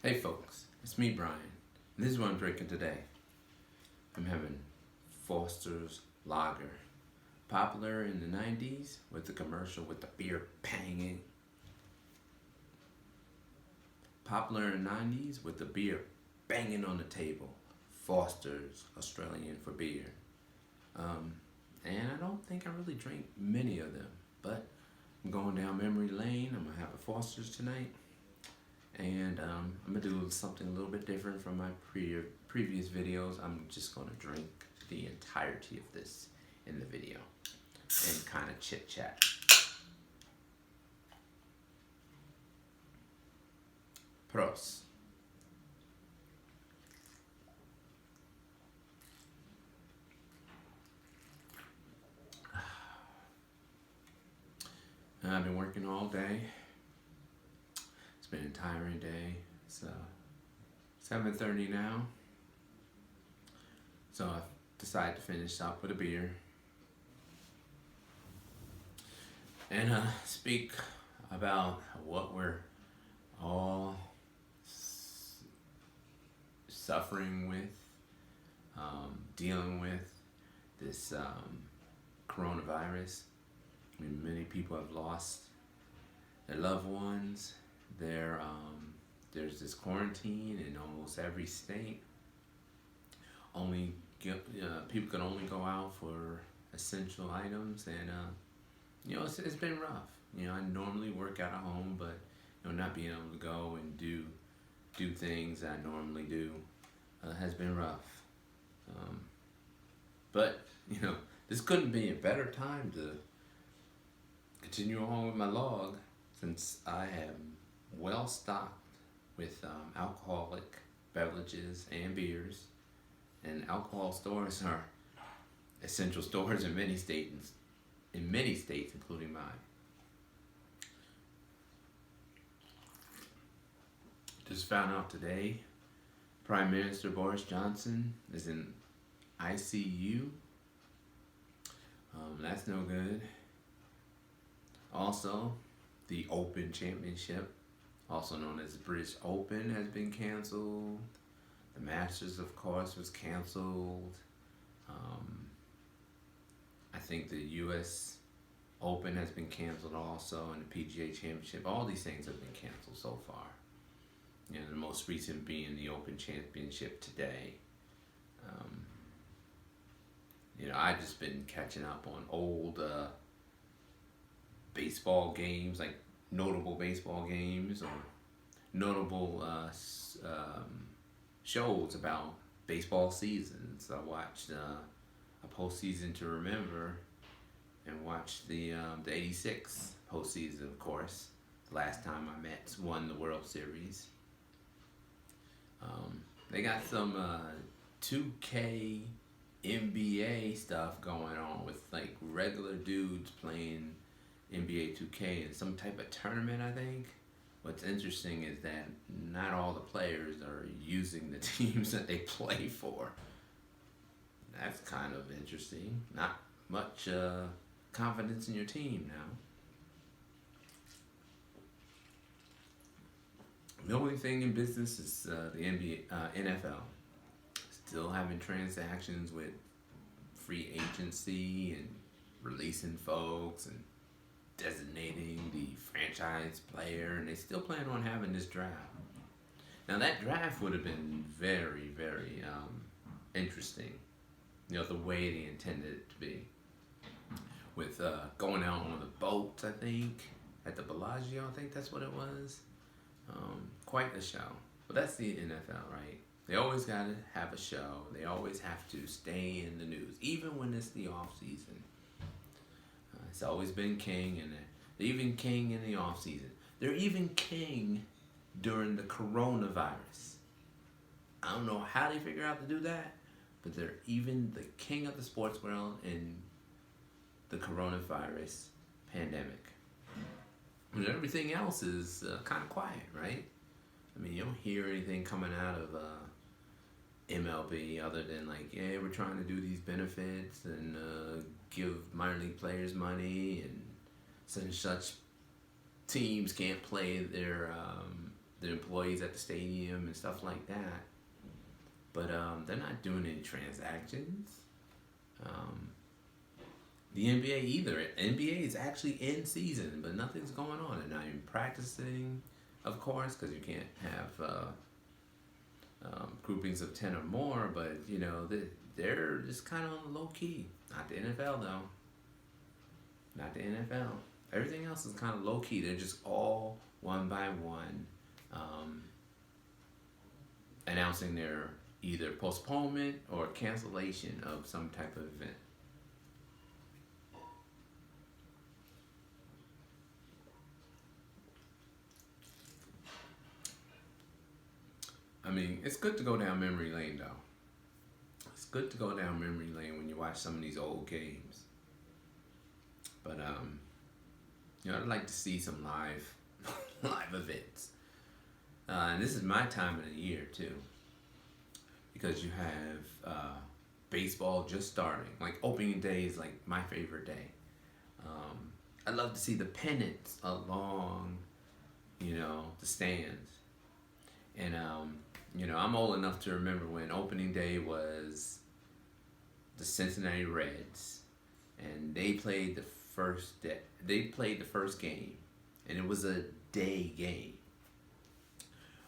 Hey folks, it's me Brian. And this is what I'm drinking today. I'm having Foster's Lager. Popular in the 90s with the commercial with the beer banging. Popular in the 90s with the beer banging on the table. Foster's Australian for beer. And I don't think I really drank many of them, but I'm going down memory lane. I'm going to have a Foster's tonight. And I'm going to do something a little bit different from my previous videos. I'm just going to drink the entirety of this in the video and kind of chit chat. Pros. I've been working all day. It's been a tiring day. It's 7:30 now. So I decided to finish up with a beer and speak about what we're all suffering with, dealing with this coronavirus. I mean, many people have lost their loved ones. There's this quarantine in almost every state. People can only go out for essential items, and it's been rough. I normally work out of home, but not being able to go and do things I normally do has been rough. But this couldn't be a better time to continue on with my log, since I am well stocked with alcoholic beverages and beers, and alcohol stores are essential stores in many states, including mine. Just found out today, Prime Minister Boris Johnson is in ICU. That's no good. Also, the Open Championship, also known as the British Open, has been canceled. The Masters, of course, was canceled. I think the U.S. Open has been canceled also, and the PGA Championship. All these things have been canceled so far. The most recent being the Open Championship today. I've just been catching up on old baseball games, like notable baseball games or notable shows about baseball seasons. I watched a postseason to remember, and watched the '86 postseason, of course. The last time my Mets won the World Series. They got some 2K NBA stuff going on with like regular dudes playing NBA 2K in some type of tournament, I think. What's interesting is that not all the players are using the teams that they play for. That's kind of interesting. Not much confidence in your team now. The only thing in business is the NFL. Still having transactions with free agency and releasing folks and designating the franchise player, and they still plan on having this draft. Now that draft would have been very, very interesting. The way they intended it to be, with going out on the boat, I think, at the Bellagio. I think that's what it was. Quite a show. But that's the NFL, right? They always got to have a show. They always have to stay in the news, even when it's the off season. It's always been king, and they're even king in the off season. They're even king during the coronavirus. I don't know how they figure out to do that, but they're even the king of the sports world in the coronavirus pandemic. And everything else is kind of quiet, right? I mean, you don't hear anything coming out of MLB other than like, yeah, we're trying to do these benefits and give minor league players money, and such teams can't play their the employees at the stadium and stuff like that. But they're not doing any transactions. Um, the NBA either. NBA is actually in season, but nothing's going on. They're not even practicing, of course, because you can't have groupings of 10 or more. But they're just kind of on the low key. Not the NFL though. Not the NFL. Everything else is kind of low key. They're just all one by one announcing their either postponement or cancellation of some type of event. I mean, it's good to go down memory lane though. It's good to go down memory lane when you watch some of these old games. But I'd like to see some live live events. And this is my time of the year too, because you have baseball just starting. Like opening day is like my favorite day. I love to see the pennants along, the stands. And I'm old enough to remember when opening day was the Cincinnati Reds, and they played the first day. They played the first game, and it was a day game.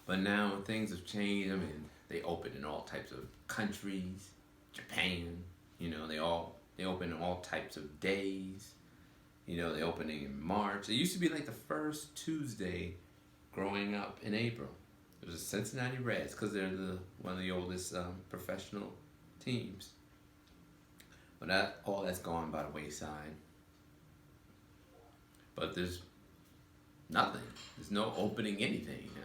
But now things have changed. I mean, they open in all types of countries. Japan, they open in all types of days. They opening in March. It used to be like the first Tuesday growing up in April. It was the Cincinnati Reds because they're one of the oldest professional teams. But all that's gone by the wayside. But there's nothing. There's no opening anything now.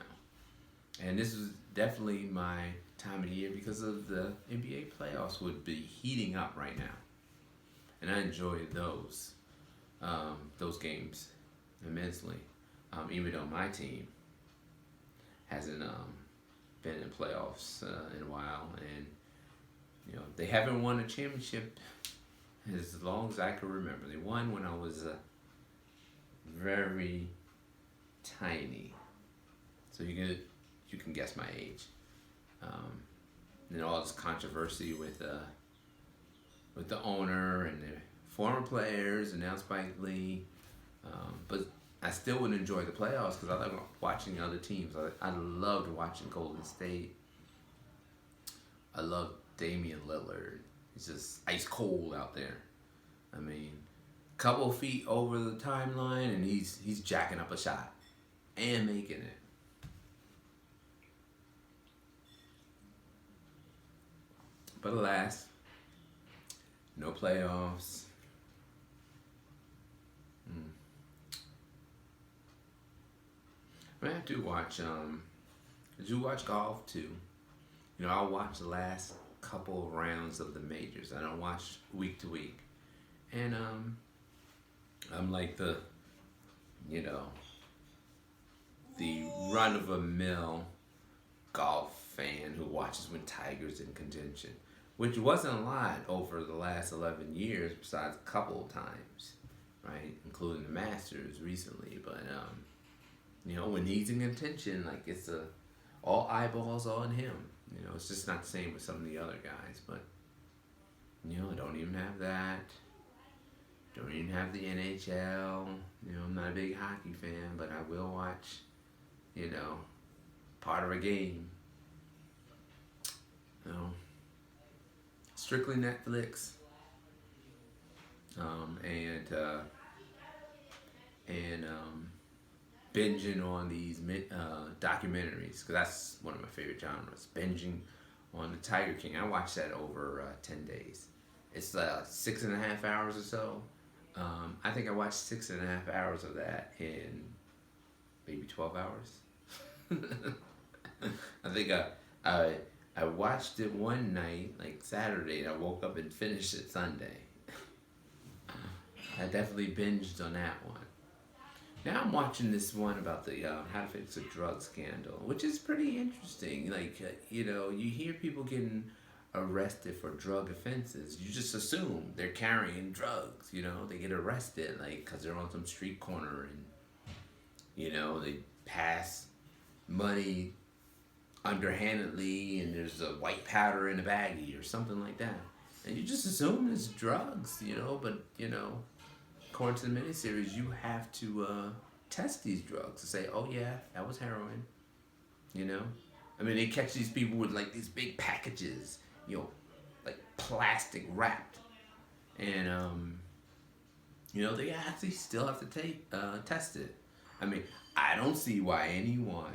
And this is definitely my time of the year because of the NBA playoffs would be heating up right now. And I enjoy those games immensely. Even though my team hasn't been in playoffs in a while, and they haven't won a championship as long as I can remember. They won when I was very tiny, so you can guess my age. And all this controversy with the owner and the former players, and now Spike Lee, but I still would enjoy the playoffs because I love watching other teams. I loved watching Golden State. I love Damian Lillard. He's just ice cold out there. I mean, couple feet over the timeline and he's jacking up a shot and making it. But alas, no playoffs. I mean, I do watch. I do watch golf too. I'll watch the last couple of rounds of the majors. I don't watch week to week, and I'm like the run of a mill golf fan who watches when Tiger's in contention, which wasn't a lot over the last 11 years, besides a couple of times, right, including the Masters recently, but. When he's in contention, like it's all eyeballs on him. It's just not the same with some of the other guys. But I don't even have that. Don't even have the NHL. I'm not a big hockey fan, but I will watch. Part of a game. Strictly Netflix. And binging on these documentaries, because that's one of my favorite genres. Binging on the Tiger King. I watched that over 10 days. It's 6.5 hours or so. I think I watched 6.5 hours of that in maybe 12 hours. I think I watched it one night, like Saturday, and I woke up and finished it Sunday. I definitely binged on that one. Now I'm watching this one about the how to fix a drug scandal, which is pretty interesting. Like, you hear people getting arrested for drug offenses. You just assume they're carrying drugs. They get arrested like because they're on some street corner and they pass money underhandedly and there's a white powder in a baggie or something like that. And you just assume it's drugs, but, according to the miniseries, you have to test these drugs to say, oh, yeah, that was heroin, you know? I mean, they catch these people with like these big packages, like plastic wrapped. And, they actually still have to test it. I mean, I don't see why anyone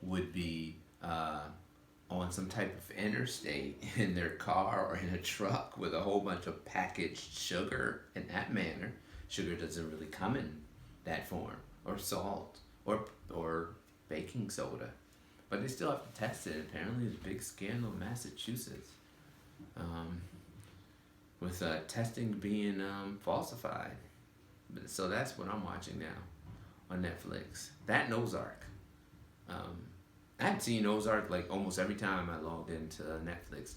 would be on some type of interstate in their car or in a truck with a whole bunch of packaged sugar in that manner. Sugar doesn't really come in that form, or salt, or baking soda. But they still have to test it. Apparently, there's a big scandal in Massachusetts with testing being falsified. So that's what I'm watching now on Netflix. That and Ozark. I had seen Ozark like almost every time I logged into Netflix.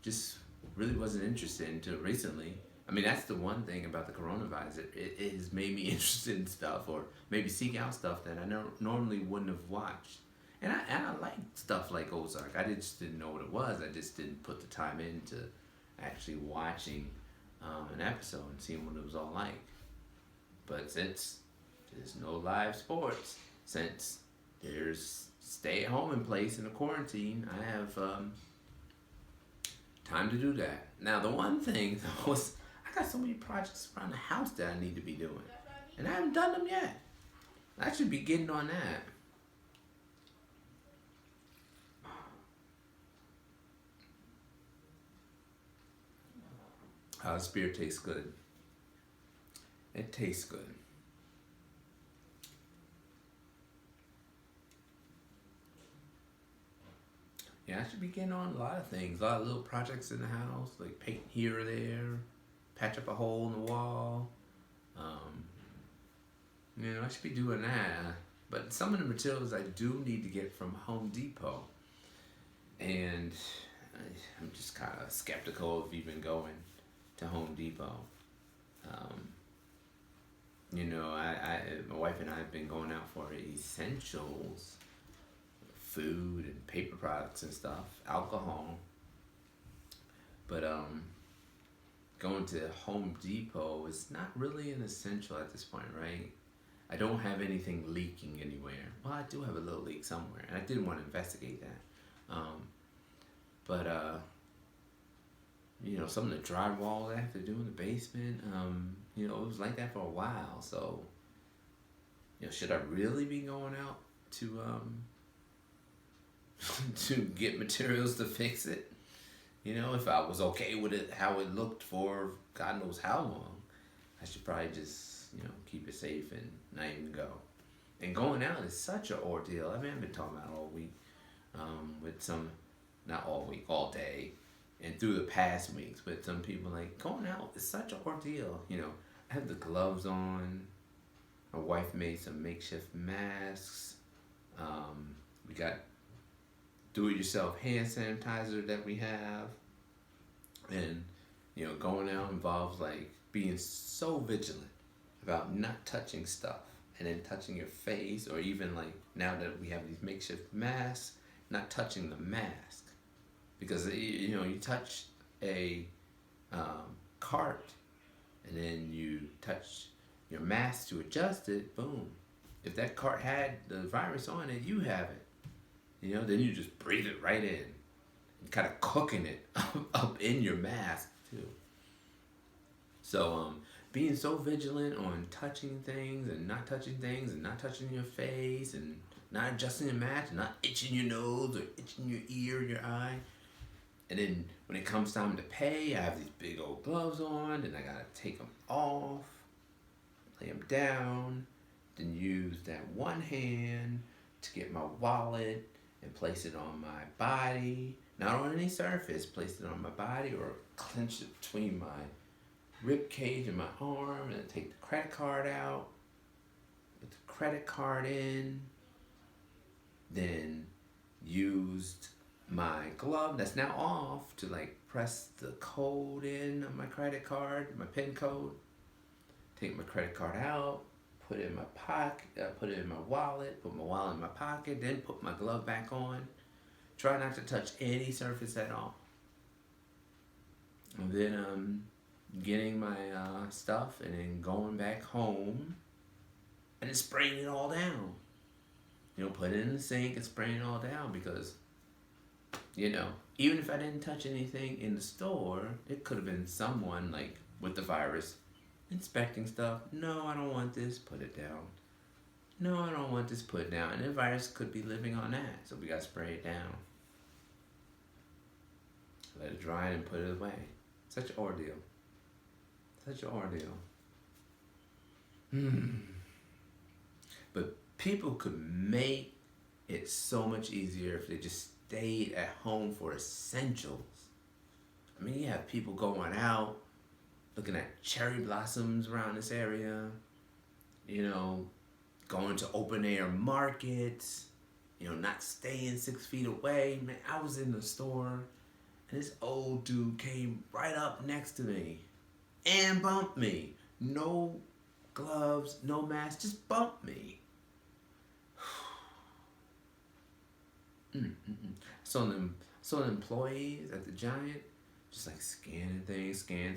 Just really wasn't interested until recently. I mean, that's the one thing about the coronavirus. It has made me interested in stuff, or maybe seek out stuff that I normally wouldn't have watched. And I like stuff like Ozark. I just didn't know what it was. I just didn't put the time into actually watching an episode and seeing what it was all like. But since there's no live sports, since there's stay at home in place in the quarantine, I have time to do that. Now, the one thing though is I got so many projects around the house that I need to be doing, and I haven't done them yet. I should be getting on that. The spear tastes good. It tastes good. Yeah, I should be getting on a lot of things. A lot of little projects in the house, like paint here or there, patch up a hole in the wall. I should be doing that. But some of the materials I do need to get from Home Depot. And I'm just kind of skeptical of even going to Home Depot. My wife and I have been going out for essentials, food and paper products and stuff, alcohol. But going to Home Depot is not really an essential at this point, right? I don't have anything leaking anywhere. Well, I do have a little leak somewhere, and I didn't want to investigate that. But some of the drywall I have to do in the basement, it was like that for a while. So, should I really be going out to to get materials to fix it? If I was okay with it, how it looked for God knows how long, I should probably just, keep it safe and not even go. And going out is such an ordeal. I mean, I've been talking about all week with some, not all week, all day, and through the past weeks with some people, like, going out is such an ordeal. I have the gloves on. My wife made some makeshift masks. We got do-it-yourself hand sanitizer that we have. And, going out involves, like, being so vigilant about not touching stuff and then touching your face, or even, like, now that we have these makeshift masks, not touching the mask. Because, you touch a cart and then you touch your mask to adjust it, boom. If that cart had the virus on it, you have it. Then you just breathe it right in. And kind of cooking it up in your mask, too. So, being so vigilant on touching things and not touching things and not touching your face and not adjusting your mask, not itching your nose or itching your ear, your eye. And then when it comes time to pay, I have these big old gloves on, and I gotta take them off, lay them down, then use that one hand to get my wallet and place it on my body, not on any surface, place it on my body or clench it between my rib cage and my arm, and then take the credit card out, put the credit card in, then used my glove that's now off to like press the code in on my credit card, my PIN code, take my credit card out, put it in my pocket, put it in my wallet, put my wallet in my pocket, then put my glove back on. Try not to touch any surface at all. And then getting my stuff and then going back home and then spraying it all down. Put it in the sink and spraying it all down because, even if I didn't touch anything in the store, it could have been someone like with the virus inspecting stuff. No, I don't want this, put it down. No, I don't want this, put it down. And the virus could be living on that, so we got to spray it down. Let it dry and put it away. Such an ordeal. Such an ordeal. But people could make it so much easier if they just stayed at home for essentials. I mean, you have people going out, looking at cherry blossoms around this area, going to open air markets, not staying 6 feet away. Man, I was in the store and this old dude came right up next to me and bumped me. No gloves, no mask, just bumped me. So the employees at the Giant, just like scanning things, scan.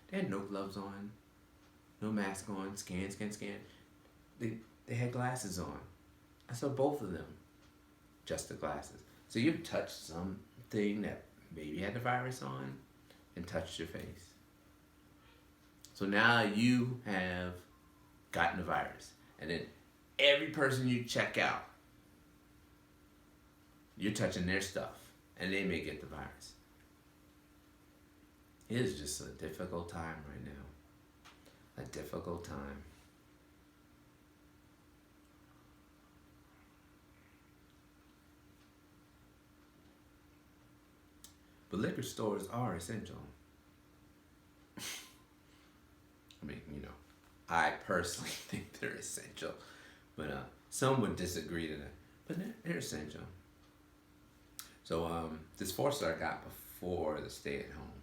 They had no gloves on, no mask on, scan. They had glasses on. I saw both of them, just the glasses. So you've touched something that maybe had the virus on and touched your face. So now you have gotten the virus. And then every person you check out, you're touching their stuff and they may get the virus. It is just a difficult time right now. A difficult time. But liquor stores are essential. I mean, I personally think they're essential. But some would disagree to that. But they're essential. So this 4-star I got before the stay at home.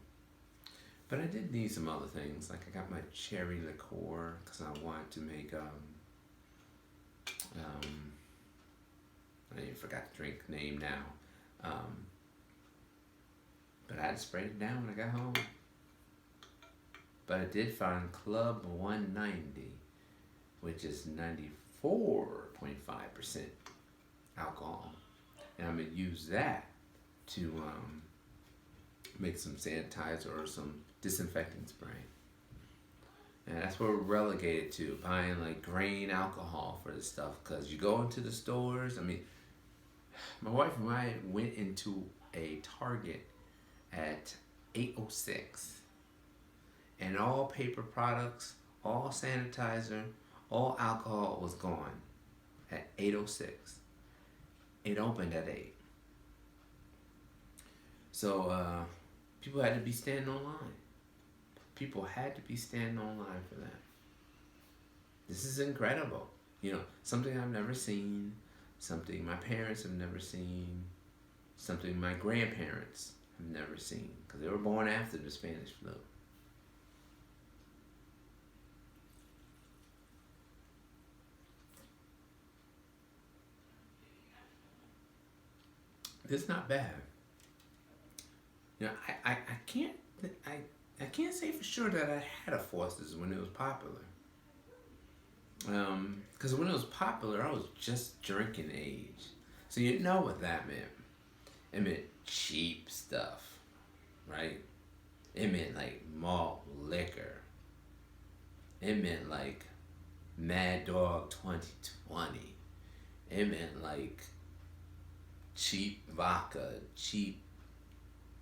But I did need some other things. Like I got my cherry liqueur because I wanted to make I even forgot the drink name now. But I had to spray it down when I got home. But I did find Club 190, which is 94.5% alcohol. And I'm going to use that to make some sanitizer or some disinfecting spray. And that's what we're relegated to, buying like grain alcohol for this stuff. Because you go into the stores, I mean, my wife and I went into a Target at 8:06. And all paper products, all sanitizer, all alcohol was gone at 8:06. It opened at 8. So people had to be standing online. People had to be standing online for that. This is incredible. Something I've never seen, something my parents have never seen, something my grandparents have never seen, because they were born after the Spanish flu. It's not bad. I can't say for sure that I had a Foster's when it was popular. Because when it was popular, I was just drinking age. So you know what that meant. It meant cheap stuff, right? It meant like malt liquor. It meant like Mad Dog 2020. It meant like cheap vodka, cheap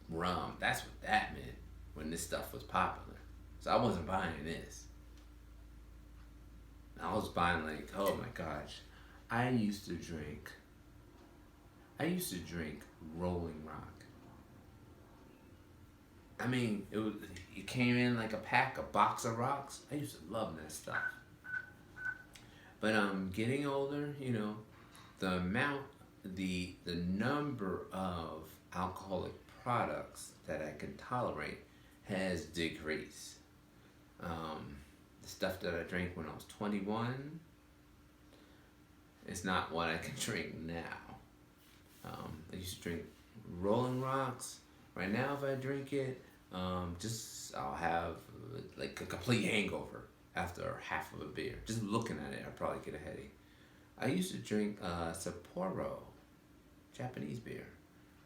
rum. That's what that meant when this stuff was popular. So I wasn't buying this. I was buying like, oh my gosh, I used to drink Rolling Rock. I mean, it came in like a box of rocks. I used to love that stuff. But getting older, the number of alcoholic products that I can tolerate has decreased. The the stuff that I drank when I was 21 is not what I can drink now. I used to drink Rolling Rocks. Right now, if I drink it, just I'll have like a complete hangover after half of a beer. Just looking at it, I'll probably get a headache. I used to drink Sapporo, Japanese beer.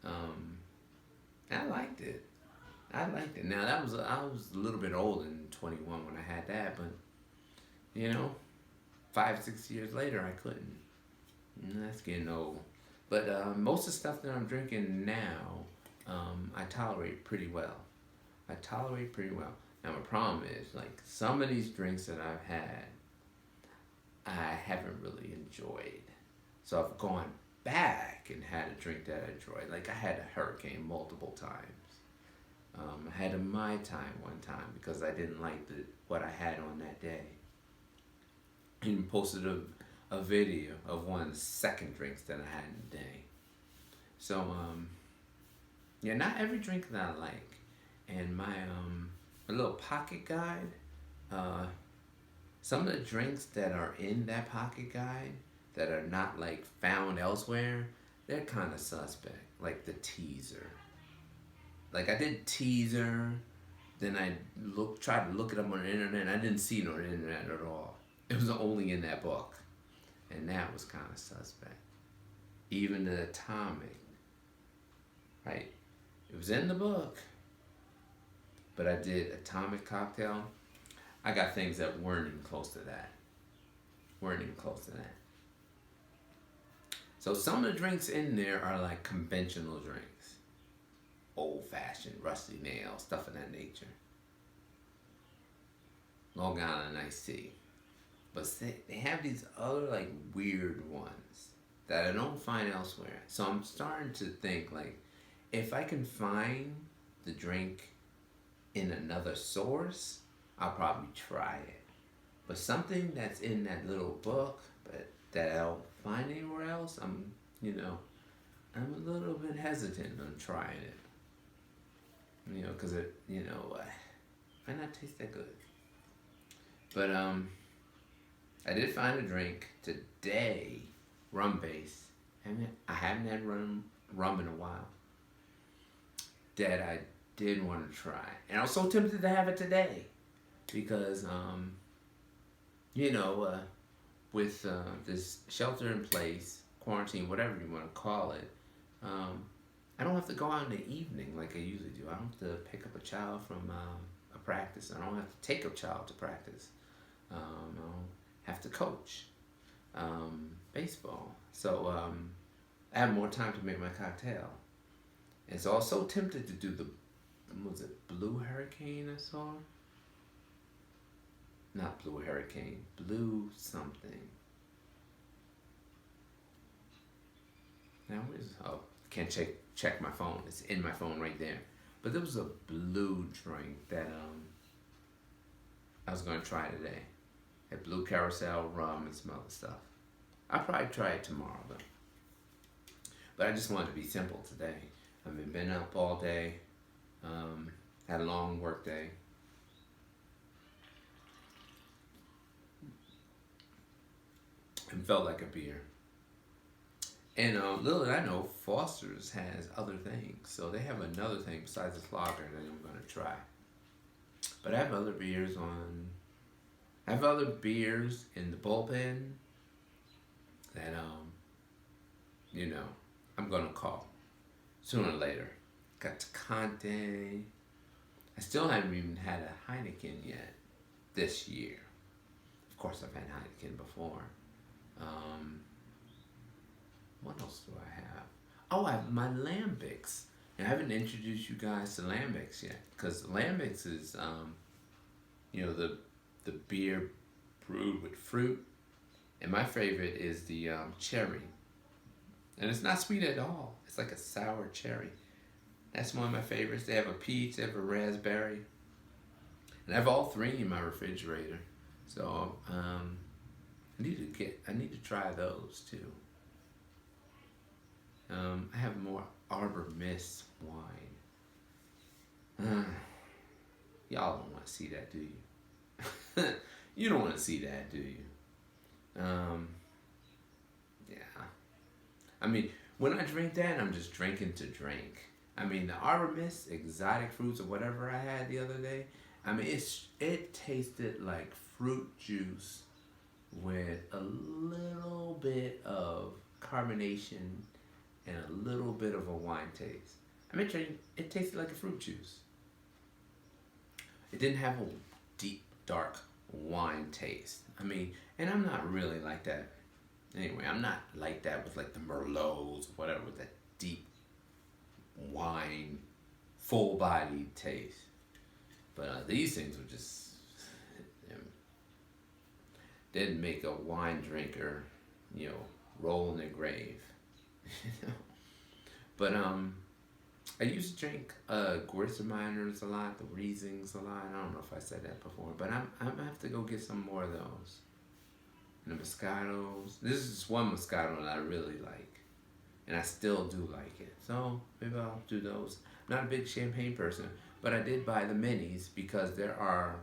I liked it. I liked it. Now I was a little bit old in 21 when I had that, but you know, 5, 6 years later I couldn't. That's getting old. But most of the stuff that I'm drinking now, I tolerate pretty well. I tolerate pretty well. Now my problem is like some of these drinks that I've had, I haven't really enjoyed. So I've gone back and had a drink that I enjoyed. Like I had a Hurricane multiple times. I had a Mai Tai one time because I didn't like what I had on that day. And posted a video of one of the second drinks that I had in the day. So yeah, not every drink that I like. And my little pocket guide, some of the drinks that are in that pocket guide that are not like found elsewhere, they're kind of suspect. Like the teaser. Like I did teaser, then I tried to look it up on the internet. I didn't see it on the internet at all. It was only in that book, and that was kind of suspect. Even the atomic, right? It was in the book, but I did atomic cocktail. I got things that weren't even close to that. So some of the drinks in there are like conventional drinks. Old fashioned, rusty nail, stuff of that nature. Long Island iced tea. But they have these other like weird ones that I don't find elsewhere. So I'm starting to think like, if I can find the drink in another source, I'll probably try it. But something that's in that little book, but that I don't find anywhere else, I'm a little bit hesitant on trying it. Because it, might not taste that good. But I did find a drink today, rum based. I haven't had rum in a while. That I did want to try, and I was so tempted to have it today, because with this shelter in place, quarantine, whatever you want to call it, I don't have to go out in the evening like I usually do. I don't have to pick up a child from a practice. I don't have to take a child to practice. I don't have to coach baseball. So I have more time to make my cocktail. And so I was so tempted to do was it Blue Hurricane I saw? Not Blue Hurricane, Blue something. Now can't check my phone. It's in my phone right there. But there was a blue drink that I was gonna try today. Had blue carousel, rum, and some other stuff. I'll probably try it tomorrow though. But I just wanted to be simple today. I've been up all day. Had a long work day. And felt like a beer. And little did I know, Foster's has other things. So they have another thing besides this lager that I'm going to try. But I have other beers in the bullpen that, I'm going to call sooner or later. Got Tecate. I still haven't even had a Heineken yet this year. Of course, I've had Heineken before. What else do I have? Oh, I have my lambics. And I haven't introduced you guys to lambics yet, because lambics is, the beer brewed with fruit, and my favorite is the cherry. And it's not sweet at all. It's like a sour cherry. That's one of my favorites. They have a peach, they have a raspberry, and I have all three in my refrigerator. So I need to try those too. I have more Arbor Mist wine. Y'all don't want to see that, do you? You don't want to see that, do you? Um, yeah. I mean, when I drink that, I'm just drinking to drink. I mean, the Aramis exotic fruits or whatever I had the other day. I mean, it tasted like fruit juice with a little bit of carbonation and a little bit of a wine taste. I mean, it tasted like a fruit juice. It didn't have a deep, dark wine taste. I mean, and I'm not really like that. Anyway, I'm not like that with like the Merlots, whatever, with that deep wine, full bodied taste. But these things were just, didn't make a wine drinker, you know, roll in their grave. You know? But I used to drink Gewürztraminers a lot, the Riesings a lot. I don't know if I said that before, but I'm gonna have to go get some more of those. And the Moscatos. This is just one Moscato that I really like, and I still do like it. So maybe I'll do those. I'm not a big champagne person, but I did buy the minis because there are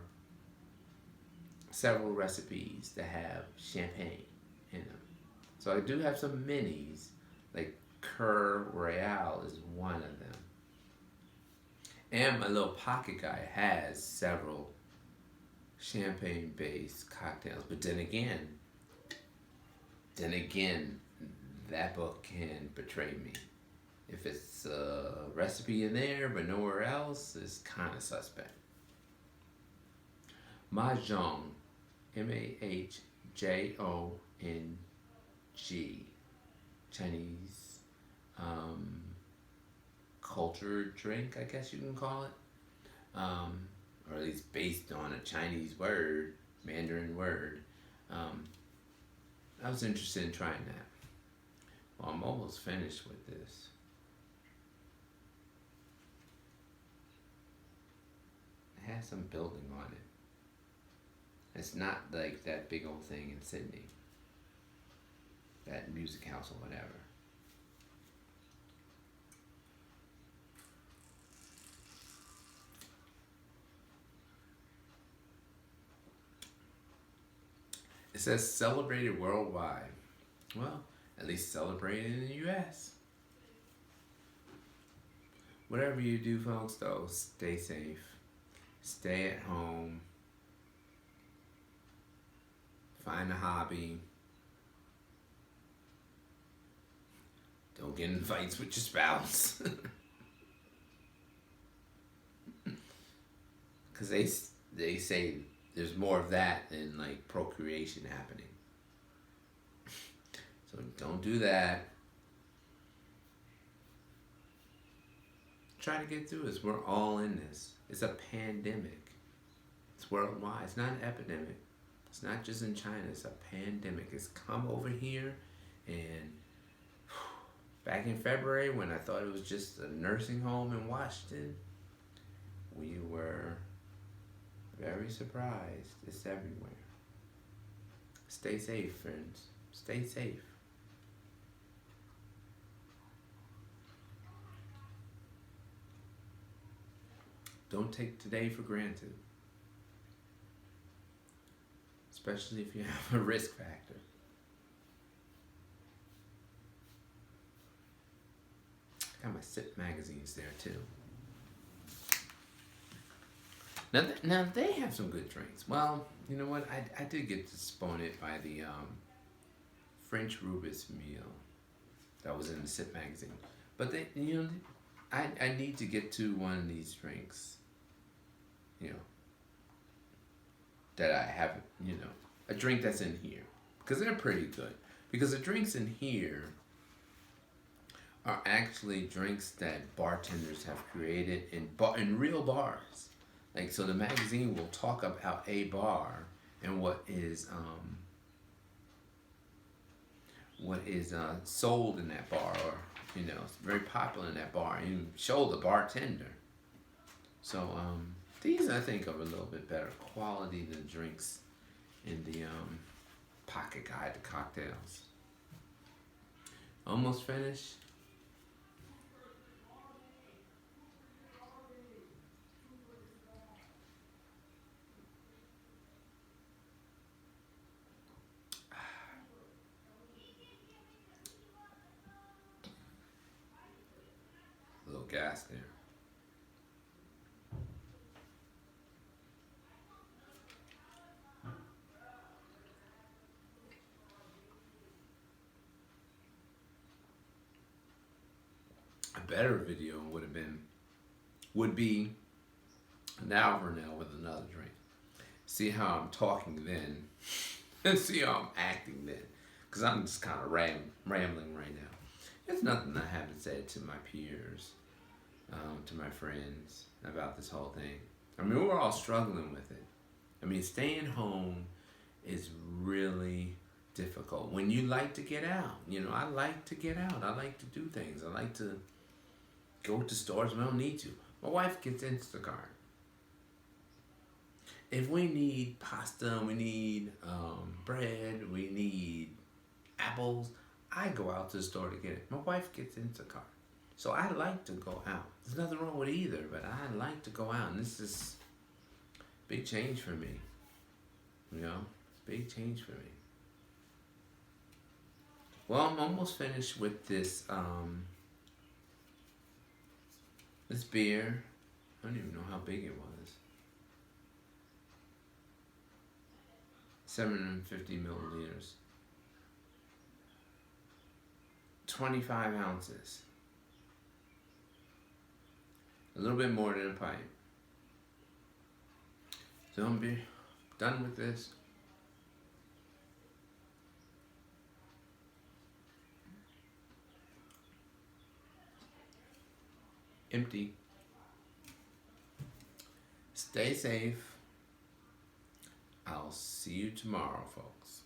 several recipes that have champagne in them. So I do have some minis, like Cur Royale is one of them. And my little pocket guy has several champagne based cocktails. But then again, that book can betray me. If it's a recipe in there but nowhere else, it's kind of suspect. Mahjong, Mahjong, Chinese culture drink, I guess you can call it, or at least based on a Chinese word, Mandarin word. I was interested in trying that. Well, I'm almost finished with this. It has some building on it. It's not like that big old thing in Sydney, that music house or whatever. It says celebrated worldwide. Well, at least celebrated in the US. Whatever you do, folks, though, stay safe. Stay at home. Find a hobby. Don't get in fights with your spouse. Because they say there's more of that than like procreation happening. So don't do that. Try to get through this. We're all in this. It's a pandemic. It's worldwide. It's not an epidemic. It's not just in China. It's a pandemic. It's come over here, and back in February when I thought it was just a nursing home in Washington, we were very surprised. It's everywhere. Stay safe, friends. Stay safe. Don't take today for granted, especially if you have a risk factor. Got my SIP magazines there too. Now they have some good drinks. Well, you know what? I did get disappointed by the French Rubis meal that was in the SIP magazine. But I need to get to one of these drinks. That I haven't, a drink that's in here. Because they're pretty good. Because the drinks in here are actually drinks that bartenders have created in real bars. Like, so the magazine will talk about a bar and what is sold in that bar, or it's very popular in that bar, and show the bartender. So these I think are a little bit better quality than drinks in the pocket guide to cocktails. Almost finished. gas there. A better video would be now for now with another drink. See how I'm talking then, and see how I'm acting then, because I'm just kind of rambling right now. There's nothing I haven't said to my peers, to my friends about this whole thing. I mean, we're all struggling with it. I mean, staying home is really difficult when you like to get out. You know, I like to get out. I like to do things. I like to go to stores when I don't need to. My wife gets Instacart. If we need pasta, we need bread, we need apples, I go out to the store to get it. My wife gets Instacart. So I like to go out. There's nothing wrong with either, but I like to go out. And this is big change for me. You know, big change for me. Well, I'm almost finished with this this beer. I don't even know how big it was. 750 milliliters. 25 ounces. A little bit more than a pint. So I'm be done with this. Empty. Stay safe. I'll see you tomorrow, folks.